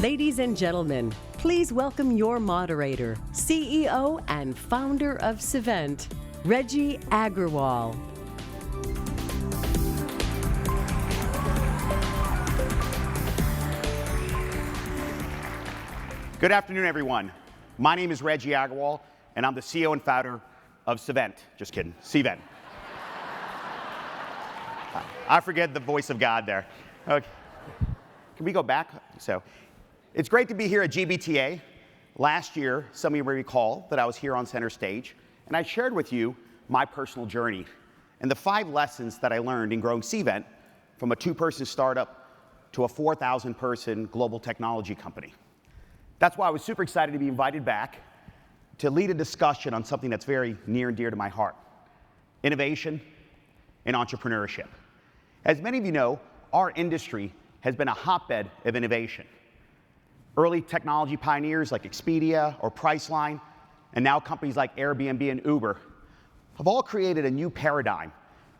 Ladies and gentlemen, please welcome your moderator, CEO and founder of Cvent, Reggie Agrawal. Good afternoon, everyone. My name is Reggie Agrawal, and I'm the CEO and founder of Cvent. Just kidding, Cvent. I forget the voice of God there. Okay. Can we go back? So, it's great to be here at GBTA. Last year, some of you may recall that I was here on center stage, and I shared with you my personal journey and the 5 lessons that I learned in growing Cvent from a 2-person startup to a 4,000-person global technology company. That's why I was super excited to be invited back to lead a discussion on something that's very near and dear to my heart: innovation and entrepreneurship. As many of you know, our industry has been a hotbed of innovation. Early technology pioneers like Expedia or Priceline, and now companies like Airbnb and Uber, have all created a new paradigm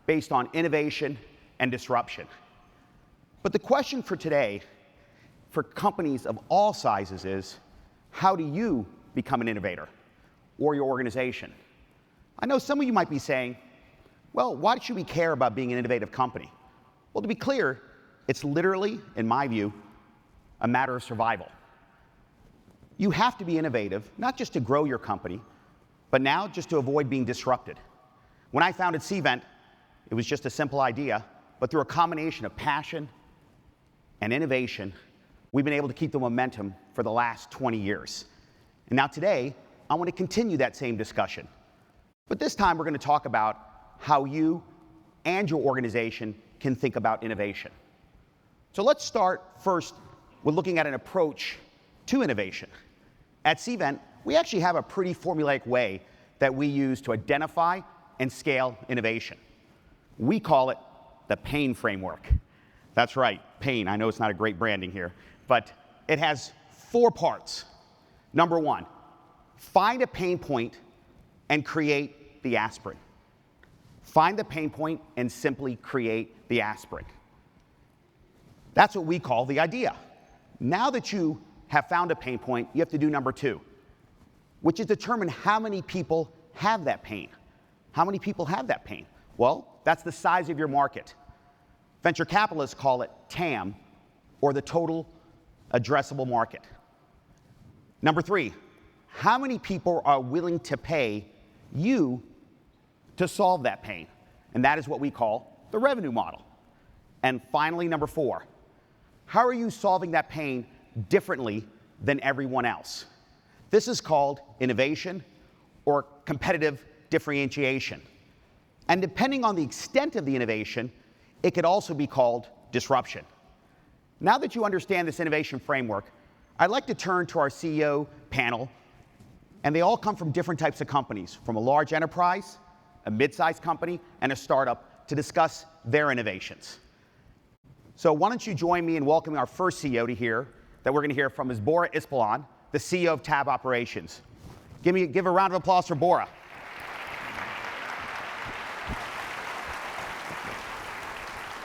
based on innovation and disruption. But the question for today, for companies of all sizes, is how do you become an innovator, or your organization? I know some of you might be saying, well, why should we care about being an innovative company? Well, to be clear, it's literally, in my view, a matter of survival. You have to be innovative, not just to grow your company, but now just to avoid being disrupted. When I founded Cvent, it was just a simple idea, but through a combination of passion and innovation, we've been able to keep the momentum for the last 20 years. And now today, I want to continue that same discussion. But this time, we're going to talk about how you and your organization can think about innovation. So let's start first with looking at an approach to innovation. At Cvent, we actually have a pretty formulaic way that we use to identify and scale innovation. We call it the PAIN framework. That's right, PAIN. I know it's not a great branding here, but it has 4 parts. Number 1, find a pain point and create the aspirin. Find the pain point and simply create the aspirin. That's what we call the idea. Now that you have found a pain point, you have to do number 2, which is determine how many people have that pain. How many people have that pain? Well, that's the size of your market. Venture capitalists call it TAM, or the total addressable market. Number 3, how many people are willing to pay you to solve that pain? And that is what we call the revenue model. And finally, number 4, how are you solving that pain differently than everyone else? This is called innovation or competitive differentiation. And depending on the extent of the innovation, it could also be called disruption. Now that you understand this innovation framework, I'd like to turn to our CEO panel, and they all come from different types of companies, from a large enterprise, a mid-sized company, and a startup, to discuss their innovations. So why don't you join me in welcoming our first CEO to hear that we're going to hear from is Bora Ispalan, the CEO of Tab Operations. Give a round of applause for Bora.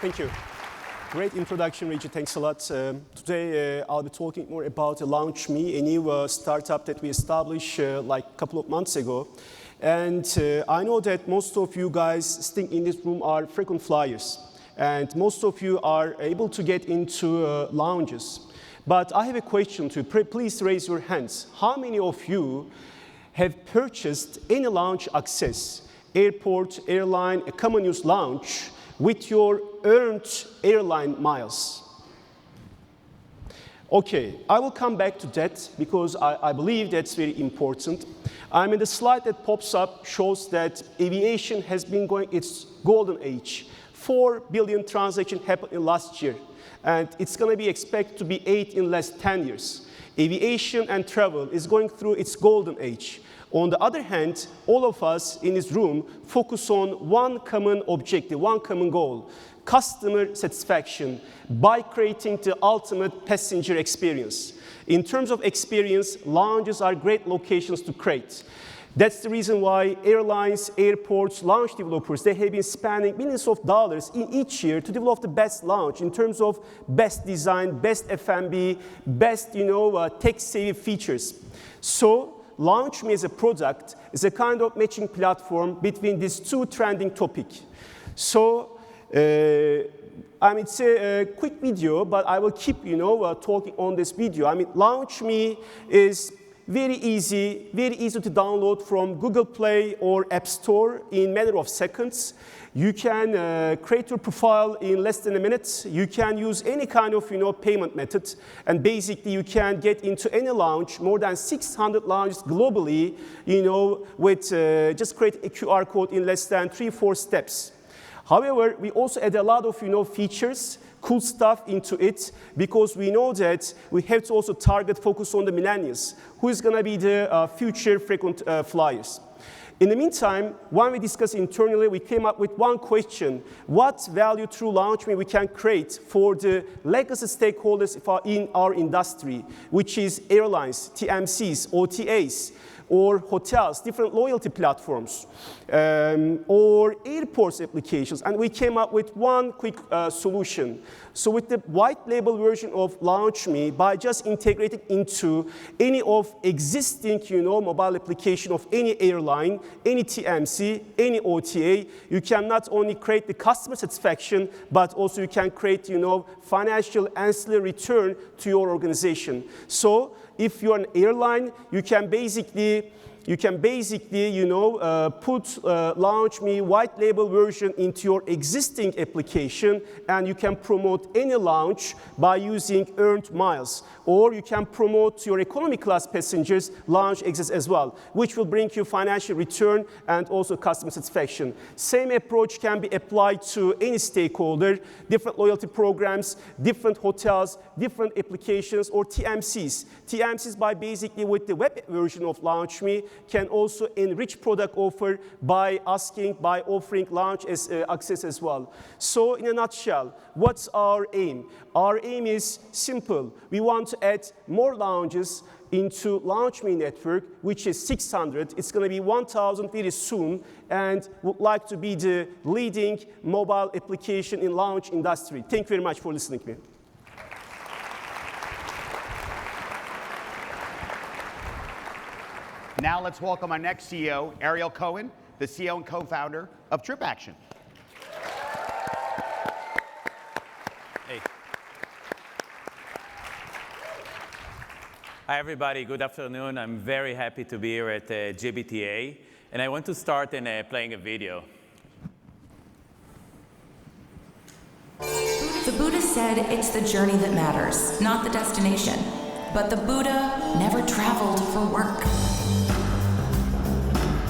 Thank you. Great introduction, Reggie. Thanks a lot. Today, I'll be talking more about Launch Me, a new startup that we established like a couple of months ago. And I know that most of you guys sitting in this room are frequent flyers. And most of you are able to get into lounges. But I have a question to you. Please raise your hands. How many of you have purchased any lounge access, airport, airline, a common use lounge, with your earned airline miles? Okay, I will come back to that because I believe that's very important. I mean, the slide that pops up shows that aviation has been going its golden age. 4 billion transactions happened in last year, and it's going to be expected to be 8 in less 10 years. Aviation and travel is going through its golden age. On the other hand, all of us in this room focus on one common objective, one common goal: customer satisfaction, by creating the ultimate passenger experience. In terms of experience, lounges are great locations to create. That's the reason why airlines, airports, lounge developers, they have been spending millions of dollars in each year to develop the best lounge in terms of best design, best F&B, best tech-savvy features. So LaunchMe as a product is a kind of matching platform between these two trending topics. So it's a quick video, but I will keep talking on this video. LaunchMe is very easy to download from Google Play or App Store in a matter of seconds. You can create your profile in less than a minute. You can use any kind of payment method, and basically you can get into any lounge, more than 600 lounges globally, with just create a QR code in less than 3-4 steps. However, we also add a lot of features, cool stuff into it, because we know that we have to also focus on the millennials, who is going to be the future frequent flyers. In the meantime, when we discussed internally, we came up with one question: what value through LaunchMe we can create for the legacy stakeholders in our industry, which is airlines, TMCs, OTAs, or hotels, different loyalty platforms, or airports applications. And we came up with one quick solution. So with the white label version of LaunchMe, by just integrating into any of existing mobile application of any airline, any TMC, any OTA, you can not only create the customer satisfaction, but also you can create financial ancillary return to your organization. So if you're an airline, you can basically put LaunchMe white label version into your existing application, and you can promote any lounge by using earned miles. Or you can promote to your economy class passengers lounge access as well, which will bring you financial return and also customer satisfaction. Same approach can be applied to any stakeholder, different loyalty programs, different hotels, different applications, or TMCs. TMCs, by basically with the web version of LaunchMe, can also enrich product offer by offering lounge access as well. So in a nutshell, what's our aim? Our aim is simple. We want to add more lounges into LaunchMe network, which is 600. It's going to be 1,000 very soon, and would like to be the leading mobile application in lounge industry. Thank you very much for listening to me. Now let's welcome our next CEO, Ariel Cohen, the CEO and co-founder of TripAction. Hey. Hi, everybody. Good afternoon. I'm very happy to be here at GBTA, and I want to start in playing a video. The Buddha said it's the journey that matters, not the destination. But the Buddha never traveled for work.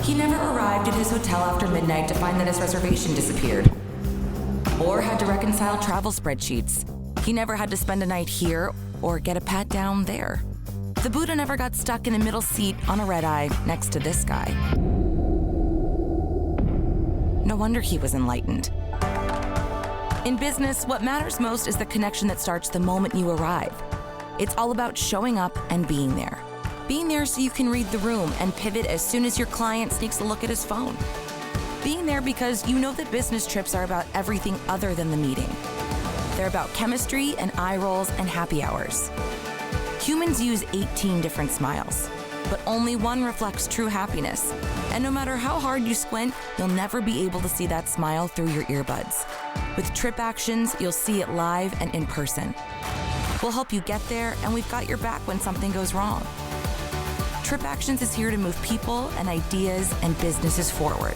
He never arrived at his hotel after midnight to find that his reservation disappeared, or had to reconcile travel spreadsheets. He never had to spend a night here or get a pat down there. The Buddha never got stuck in a middle seat on a red eye next to this guy. No wonder he was enlightened. In business, what matters most is the connection that starts the moment you arrive. It's all about showing up and being there. Being there so you can read the room and pivot as soon as your client sneaks a look at his phone. Being there because you know that business trips are about everything other than the meeting. They're about chemistry and eye rolls and happy hours. Humans use 18 different smiles, but only one reflects true happiness. And no matter how hard you squint, you'll never be able to see that smile through your earbuds. With TripActions, you'll see it live and in person. We'll help you get there, and we've got your back when something goes wrong. TripActions is here to move people and ideas and businesses forward,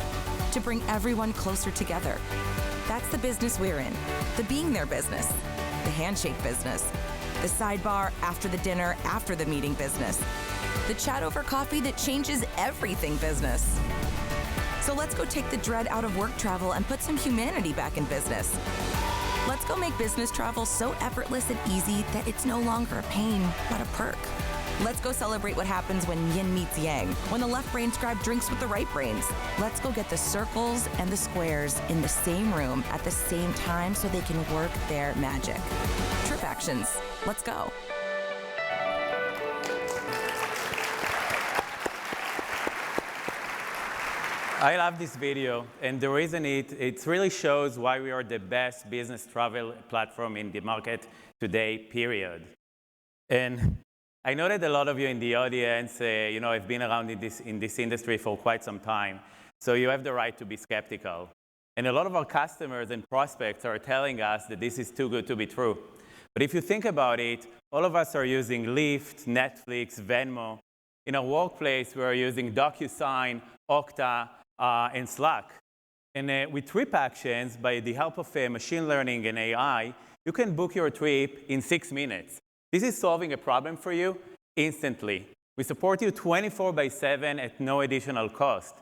to bring everyone closer together. That's the business we're in, the being there business, the handshake business, the sidebar after the dinner, after the meeting business, the chat over coffee that changes everything business. So let's go take the dread out of work travel and put some humanity back in business. Let's go make business travel so effortless and easy that it's no longer a pain, but a perk. Let's go celebrate what happens when yin meets yang, when the left brains grab drinks with the right brains. Let's go get the circles and the squares in the same room at the same time so they can work their magic. TripActions, let's go. I love this video, and the reason it really shows why we are the best business travel platform in the market today, period. And I know that a lot of you in the audience, have been around in this industry for quite some time, so you have the right to be skeptical. And a lot of our customers and prospects are telling us that this is too good to be true. But if you think about it, all of us are using Lyft, Netflix, Venmo. In our workplace, we are using DocuSign, Okta, and Slack. And with trip actions, by the help of machine learning and AI, you can book your trip in 6 minutes. This is solving a problem for you instantly. We support you 24/7 at no additional cost.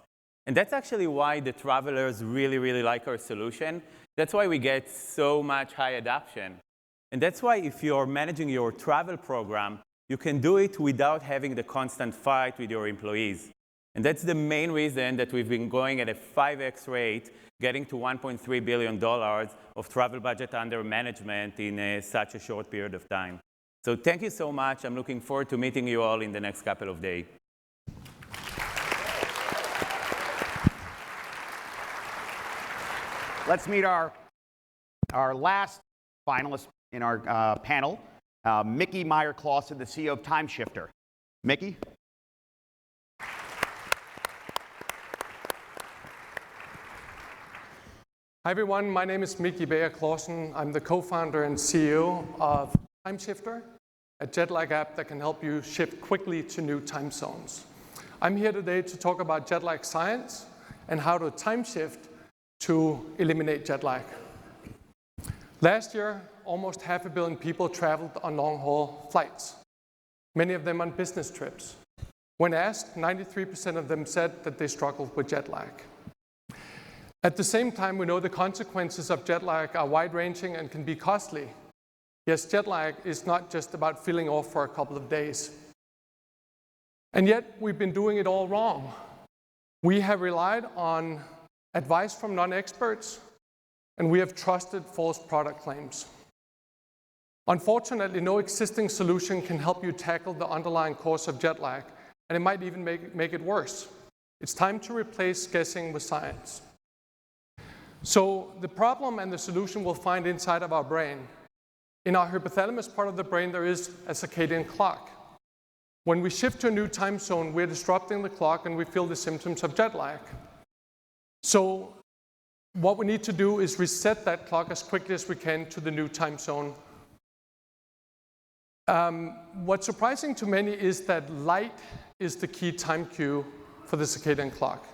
And that's actually why the travelers really, really like our solution. That's why we get so much high adoption. And that's why if you're managing your travel program, you can do it without having the constant fight with your employees. And that's the main reason that we've been going at a 5x rate, getting to $1.3 billion of travel budget under management in such a short period of time. So thank you so much. I'm looking forward to meeting you all in the next couple of days. Let's meet our last finalist in our panel, Mickey Meyer-Clausen, the CEO of TimeShifter. Mickey? Hi everyone, my name is Mickey Meyer-Clausen. I'm the co-founder and CEO of TimeShifter, a jet lag app that can help you shift quickly to new time zones. I'm here today to talk about jet lag science and how to time shift to eliminate jet lag. Last year, almost 500 million people traveled on long-haul flights, many of them on business trips. When asked, 93% of them said that they struggled with jet lag. At the same time, we know the consequences of jet lag are wide-ranging and can be costly. Yes, jet lag is not just about feeling off for a couple of days. And yet, we've been doing it all wrong. We have relied on advice from non-experts, and we have trusted false product claims. Unfortunately, no existing solution can help you tackle the underlying cause of jet lag, and it might even make it worse. It's time to replace guessing with science. So the problem and the solution we'll find inside of our brain. In our hypothalamus part of the brain, there is a circadian clock. When we shift to a new time zone, we're disrupting the clock and we feel the symptoms of jet lag. So what we need to do is reset that clock as quickly as we can to the new time zone. What's surprising to many is that light is the key time cue for the circadian clock.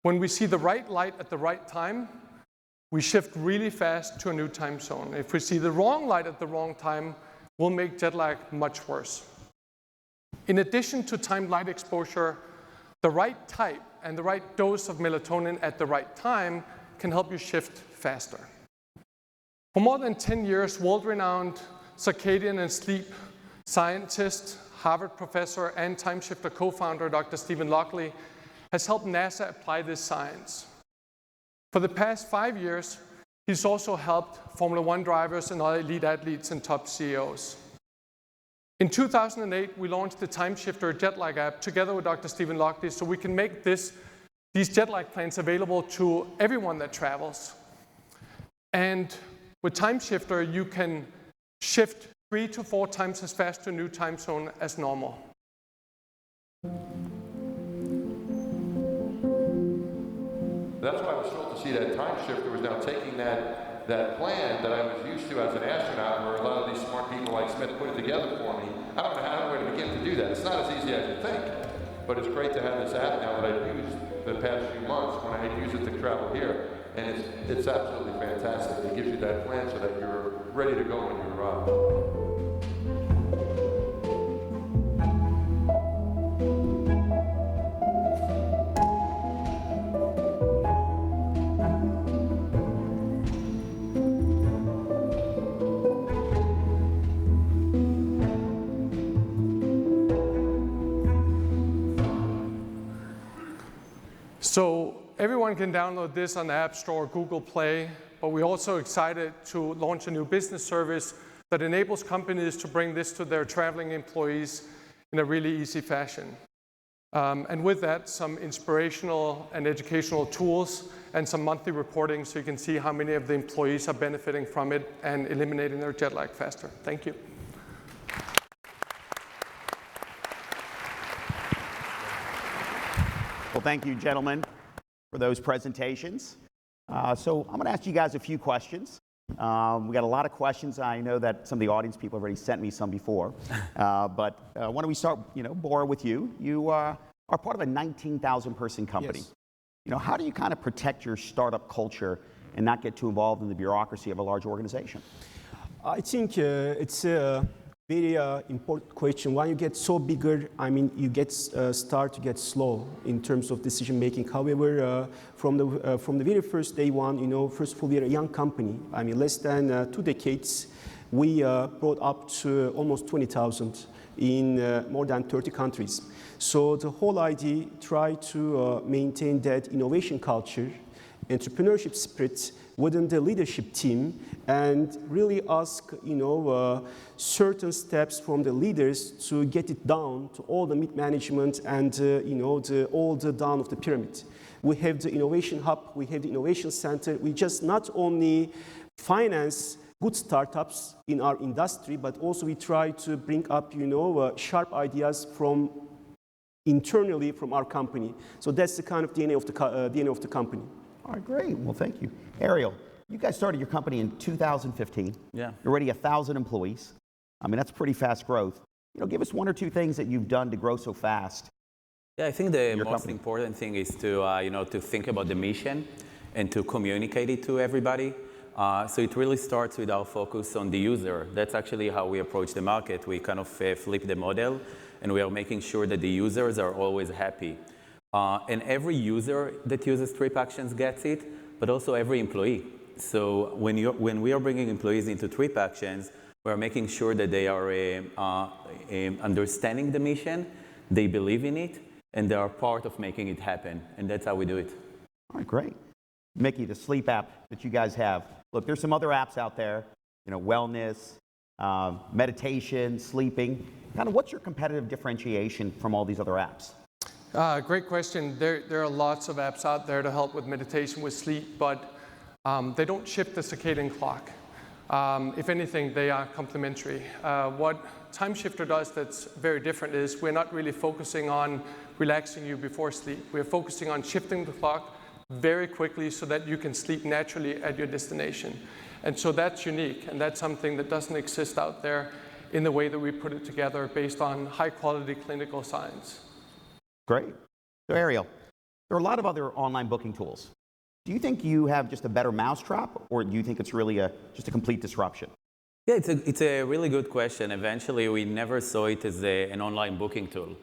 When we see the right light at the right time, we shift really fast to a new time zone. If we see the wrong light at the wrong time, we'll make jet lag much worse. In addition to timed light exposure, the right type and the right dose of melatonin at the right time can help you shift faster. For more than 10 years, world-renowned circadian and sleep scientist, Harvard professor, and TimeShifter co-founder Dr. Stephen Lockley has helped NASA apply this science. For the past 5 years, he's also helped Formula One drivers and other elite athletes and top CEOs. In 2008, we launched the TimeShifter jet lag app together with Dr. Stephen Lockley so we can make these jet lag plans available to everyone that travels. And with TimeShifter, you can shift 3 to 4 times as fast to a new time zone as normal. That's why I was thrilled to see that TimeShifter was now taking that plan that I was used to as an astronaut, where a lot of these smart people like Smith put it together for me. I don't know how I'm going to begin to do that. It's not as easy as you think, but it's great to have this app now that I've used the past few months when I use it to travel here, and it's absolutely fantastic. It gives you that plan so that you're ready to go when you arrive. So everyone can download this on the App Store or Google Play, but we're also excited to launch a new business service that enables companies to bring this to their traveling employees in a really easy fashion. And with that, some inspirational and educational tools and some monthly reporting so you can see how many of the employees are benefiting from it and eliminating their jet lag faster. Thank you. Well, thank you, gentlemen, for those presentations. So I'm going to ask you guys a few questions. We got a lot of questions. I know that some of the audience people have already sent me some before. But why don't we start, Bora, with you. You are part of a 19,000 person company. Yes. How do you kind of protect your startup culture and not get too involved in the bureaucracy of a large organization? I think it's a very important question. When you get so bigger, you start to get slow in terms of decision making. However, from the very first day one, first of all, we are a young company. Less than 2 decades, we brought up to almost 20,000 in more than 30 countries. So the whole idea, try to maintain that innovation culture, entrepreneurship spirit within the leadership team, and really ask certain steps from the leaders to get it down to all the mid-management and all the down of the pyramid. We have the innovation hub, we have the innovation center. We just not only finance good startups in our industry, but also we try to bring up sharp ideas from internally from our company. So that's the kind of DNA of the company. All right, great. Well, thank you. Ariel, you guys started your company in 2015. Yeah. You're already 1,000 employees. That's pretty fast growth. Give us 1 or 2 things that you've done to grow so fast. Yeah, I think the most company. important thing is to think about the mission and to communicate it to everybody. So it really starts with our focus on the user. That's actually how we approach the market. We kind of flip the model, and we are making sure that the users are always happy. And every user that uses TripActions gets it, but also every employee. So when we are bringing employees into TripActions, we're making sure that they are understanding the mission, they believe in it, and they are part of making it happen. And that's how we do it. All right, great. Mickey, the sleep app that you guys have. Look, there's some other apps out there, wellness, meditation, sleeping. Kind of what's your competitive differentiation from all these other apps? Great question. There are lots of apps out there to help with meditation, with sleep, but they don't shift the circadian clock. If anything, they are complementary. What TimeShifter does that's very different is we're not really focusing on relaxing you before sleep. We're focusing on shifting the clock very quickly so that you can sleep naturally at your destination. And so that's unique, and that's something that doesn't exist out there in the way that we put it together based on high-quality clinical science. Great. So Ariel, there are a lot of other online booking tools. Do you think you have just a better mousetrap, or do you think it's really just a complete disruption? Yeah, it's a really good question. Eventually, we never saw it as an online booking tool.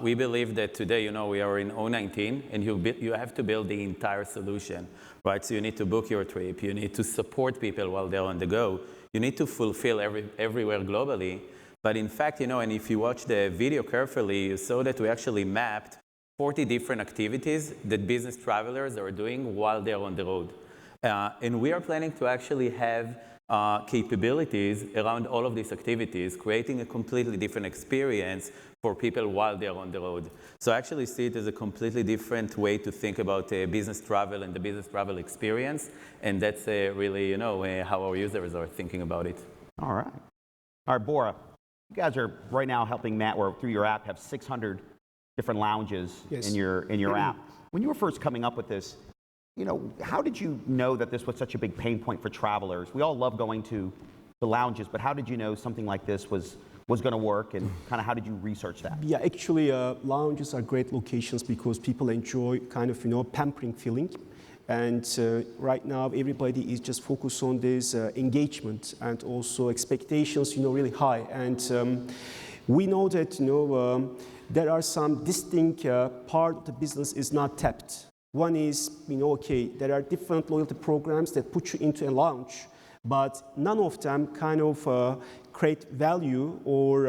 We believe that today, we are in 2019, and you have to build the entire solution, right? So you need to book your trip, you need to support people while they're on the go, you need to fulfill everywhere globally. But in fact, and if you watch the video carefully, you saw that we actually mapped 40 different activities that business travelers are doing while they're on the road. And we are planning to actually have capabilities around all of these activities, creating a completely different experience for people while they're on the road. So I actually see it as a completely different way to think about business travel and the business travel experience. And that's really, how our users are thinking about it. All right. All right, Bora, you guys are right now helping Matt, or through your app, have 600 different lounges in your app. When you were first coming up with this, how did you know that this was such a big pain point for travelers? We all love going to the lounges, but how did you know something like this was going to work, and kind of how did you research that? Yeah, actually, lounges are great locations because people enjoy kind of, pampering feeling. And right now, everybody is just focused on this engagement, and also expectations, really high. And we know that, there are some distinct part of the business is not tapped. One is, there are different loyalty programs that put you into a lounge, but none of them kind of create value or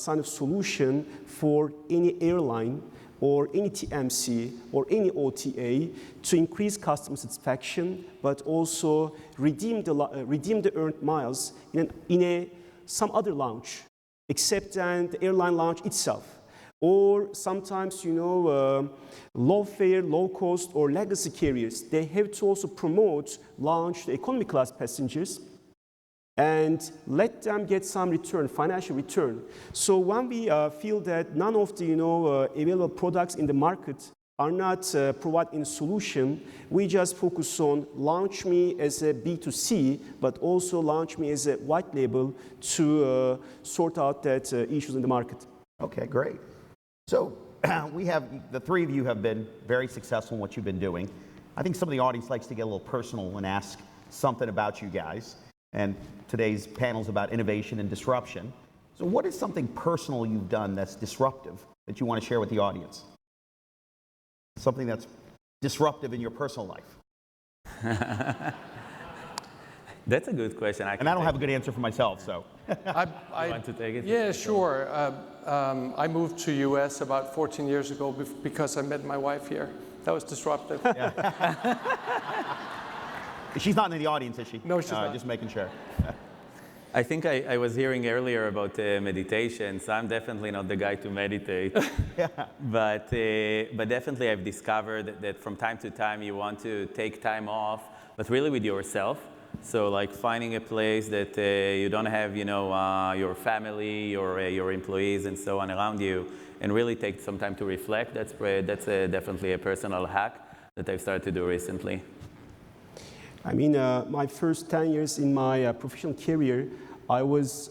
kind of solution for any airline or any TMC or any OTA to increase customer satisfaction, but also redeem the earned miles in some other lounge, except the airline lounge itself. or sometimes, low fare, low cost, or legacy carriers. They have to also promote, launch the economy class passengers and let them get some return, financial return. So when we feel that none of the, available products in the market are not providing a solution, we just focus on launch me as a B2C, but also launch me as a white label to sort out that issues in the market. Okay, great. So the three of you have been very successful in what you've been doing. I think some of the audience likes to get a little personal and ask something about you guys. And today's panel is about innovation and disruption. So what is something personal you've done that's disruptive that you want to share with the audience? Something that's disruptive in your personal life. That's a good question. And I don't have a good answer for myself, so. I want to take it? Yeah, sure. I moved to US about 14 years ago because I met my wife here. That was disruptive. Yeah. She's not in the audience, is she? No, she's not. Just making sure. I think I was hearing earlier about meditation, so I'm definitely not the guy to meditate. Yeah. But definitely I've discovered that from time to time you want to take time off, but really with yourself. So like finding a place that you don't have, your family or your employees and so on around you, and really take some time to reflect. That's definitely a personal hack that I've started to do recently. I mean, my first 10 years in my professional career, I was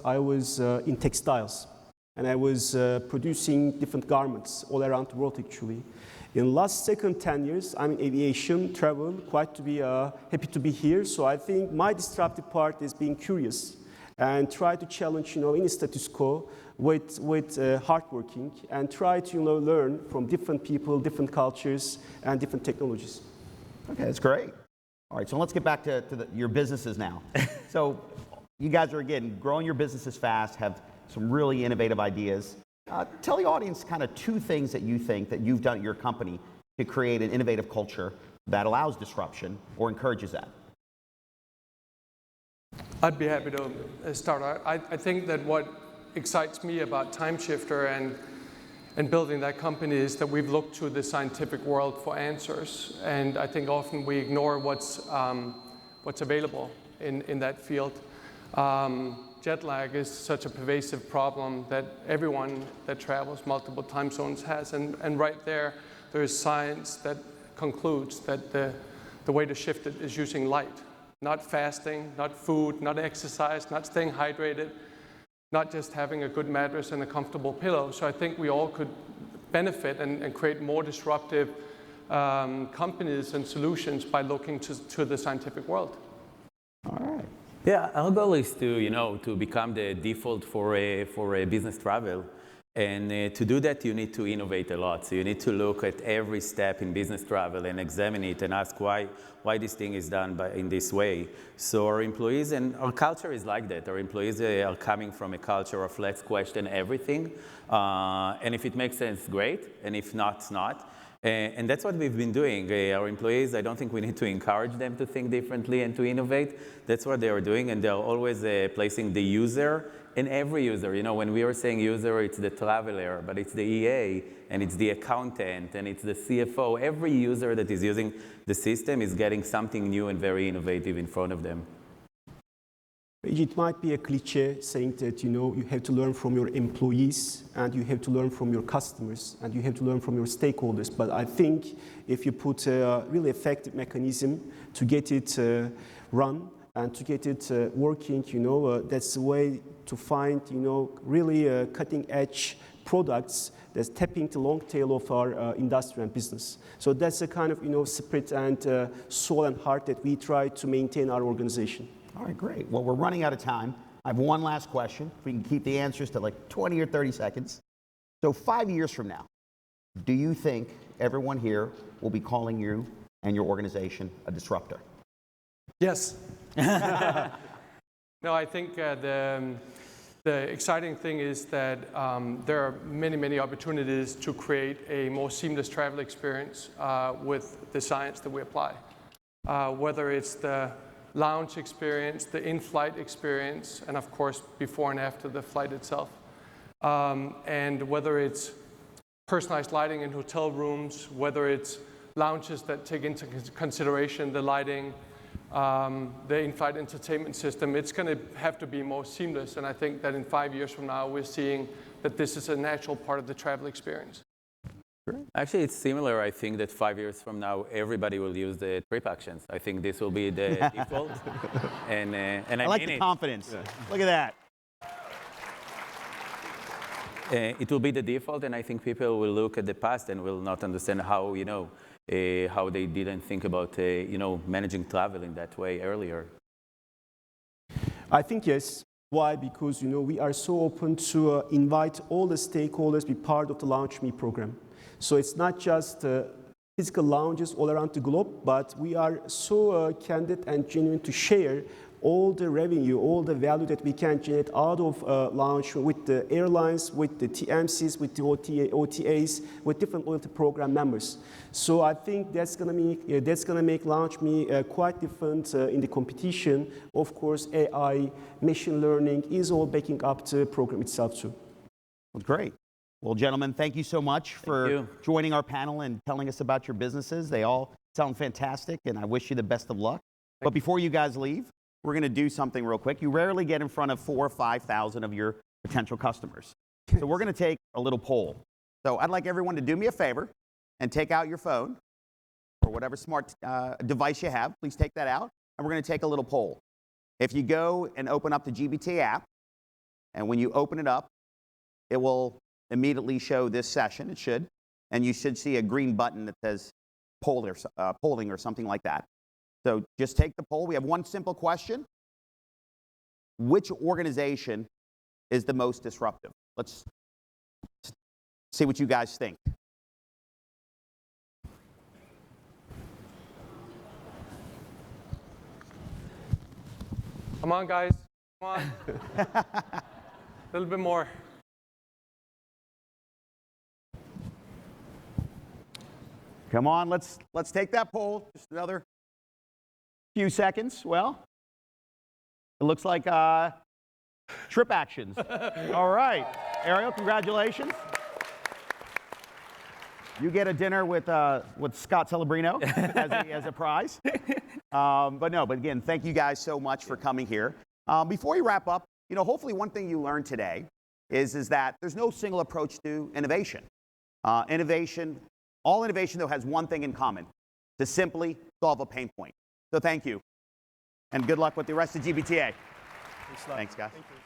in textiles, and I was producing different garments all around the world, actually. In last second 10 years, I'm in aviation, travel, quite to be happy to be here. So I think my disruptive part is being curious and try to challenge, any status quo with hard working and try to, learn from different people, different cultures, and different technologies. Okay, that's great. All right, so let's get back to your businesses now. So you guys are, again, growing your businesses fast, have some really innovative ideas. Tell the audience kind of two things that you think that you've done at your company to create an innovative culture that allows disruption or encourages that. I'd be happy to start. I think that what excites me about TimeShifter and building that company is that we've looked to the scientific world for answers, and I think often we ignore what's available in that field. Jet lag is such a pervasive problem that everyone that travels multiple time zones has, and right there is science that concludes that the way to shift it is using light, not fasting, not food, not exercise, not staying hydrated, not just having a good mattress and a comfortable pillow. So I think we all could benefit and create more disruptive companies and solutions by looking to the scientific world. All right. Yeah, our goal is to become the default for business travel. And to do that, you need to innovate a lot. So you need to look at every step in business travel and examine it and ask why this thing is done in this way. So our employees and our culture is like that. Our employees are coming from a culture of let's question everything. And if it makes sense, great. And if not, it's not. And that's what we've been doing. Our employees, I don't think we need to encourage them to think differently and to innovate. That's what they are doing, and they're always placing the user and every user. When we are saying user, it's the traveler, but it's the EA, and it's the accountant, and it's the CFO. Every user that is using the system is getting something new and very innovative in front of them. It might be a cliche saying that, you have to learn from your employees and you have to learn from your customers and you have to learn from your stakeholders. But I think if you put a really effective mechanism to get it run and to get it working, that's the way to find, really cutting edge products that's tapping the long tail of our industry and business. So that's the kind of, spirit and soul and heart that we try to maintain our organization. All right, great. Well, we're running out of time. I have one last question. If we can keep the answers to like 20 or 30 seconds. So 5 years from now, do you think everyone here will be calling you and your organization a disruptor? Yes. No, I think the exciting thing is that there are many, many opportunities to create a more seamless travel experience with the science that we apply. Whether it's the lounge experience, the in-flight experience, and of course before and after the flight itself. And whether it's personalized lighting in hotel rooms, whether it's lounges that take into consideration the lighting, the in-flight entertainment system. It's going to have to be more seamless, and I think that in 5 years from now, we're seeing that this is a natural part of the travel experience. Actually, it's similar. I think that 5 years from now, everybody will use the trip actions. I think this will be the default. And I like mean the it. confidence. Yeah. Look at that. It will be the default, and I think people will look at the past and will not understand how, how they didn't think about, managing travel in that way earlier. I think yes. Why? Because we are so open to invite all the stakeholders to be part of the Launch Me program. So it's not just physical lounges all around the globe, but we are so candid and genuine to share all the revenue, all the value that we can generate out of Launch with the airlines, with the TMCs, with the OTAs, with different loyalty program members. So I think that's going to make Launch Me quite different in the competition. Of course, AI, machine learning is all backing up the program itself too. Well, great. Well, gentlemen, thank you so much for joining our panel and telling us about your businesses. They all sound fantastic, and I wish you the best of luck. But before you guys leave, we're going to do something real quick. You rarely get in front of 4,000 or 5,000 of your potential customers. So we're going to take a little poll. So I'd like everyone to do me a favor and take out your phone or whatever smart device you have. Please take that out, and we're going to take a little poll. If you go and open up the GBT app, and when you open it up, it will immediately show this session. It should. And you should see a green button that says polling or something like that. So just take the poll. We have one simple question. Which organization is the most disruptive? Let's see what you guys think. Come on, guys. Come on. A little bit more. Come on, let's take that poll. Just another few seconds. Well, it looks like trip actions. All right. Ariel, congratulations. You get a dinner with Scott Celebrino as a prize. But again, thank you guys so much for coming here. Before we wrap up, hopefully one thing you learned today is that there's no single approach to innovation. All innovation, though, has one thing in common: to simply solve a pain point. So thank you, and good luck with the rest of GBTA. Thanks, guys. Thank you.